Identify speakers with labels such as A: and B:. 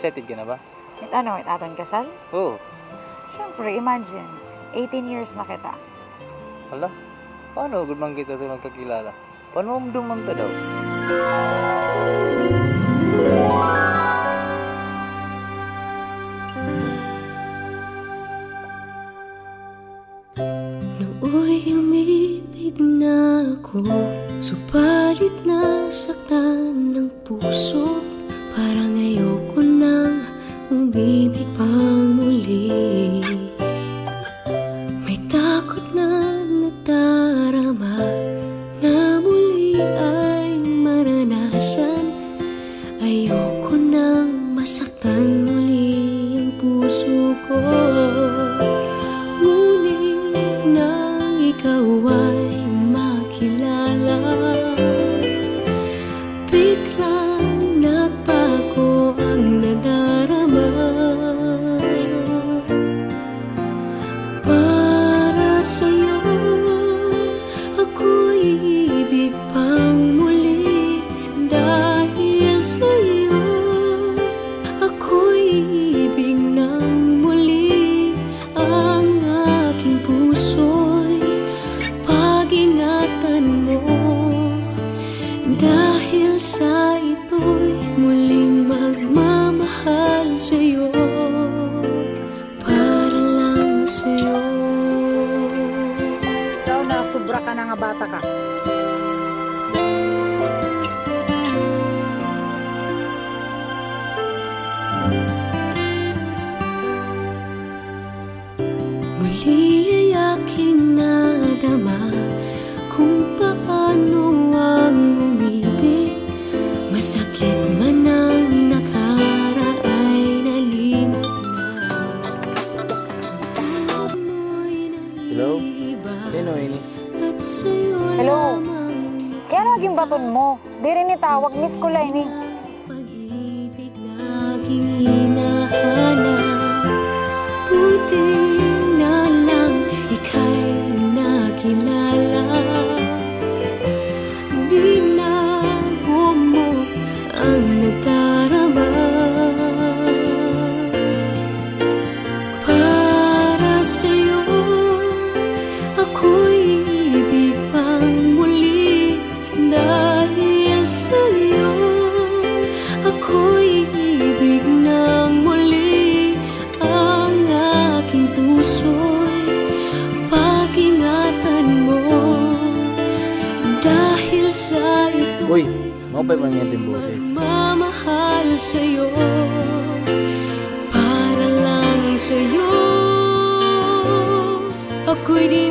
A: excited ka na ba?
B: Wait, aton kasal?
A: Oo.
B: Siyempre, imagine, 18 years na kita.
A: Hala, paano good man kita ito magkakilala? Paano dumang ka daw?
C: Nooy umibig na ako, subalit nasaktan ng puso. Parang ayoko nang umibig pang muli. May takot na nadarama na muli ay maranasan. Ayoko nang masaktan muli ang puso ko. Ngunit nang ikaw ay makilala, biglang nagbago ang nadarama. Para sa'yo ako'y ibig pang muli. Dahil sa'yo ako'y ibig ng muli. Ang aking puso'y pag-ingatan mo. Dahil sa ito'y muling magmamahal sa'yo, para lang sa'yo.
B: Ikaw na, sobra ka na nga bata ka.
C: Muli ay aking nadama kung paano ang umibig. Masakit man ang nakaraay nalimot na. Ang tawag mo'y
A: Hello?
C: naiiba
A: Sino ini?
C: at sa'yo
B: Hello?
C: lamang
B: Kaya naging baton mo. Di rin itawag, miss ko lang eh.
C: pag-ibig na aking hinahanap. Buti na lang ika'y nakilala. Binago mo ang nadarama. Para sa'yo ako'y ibig pang muli. Dahil sa'yo ako'y ibig ng muli. Ang aking puso'y pag-ingatan mo. Dahil sa ito'y
A: Uy, maupay man yung boses.
C: mamahal sa'yo, para lang sa'yo. Ako'y di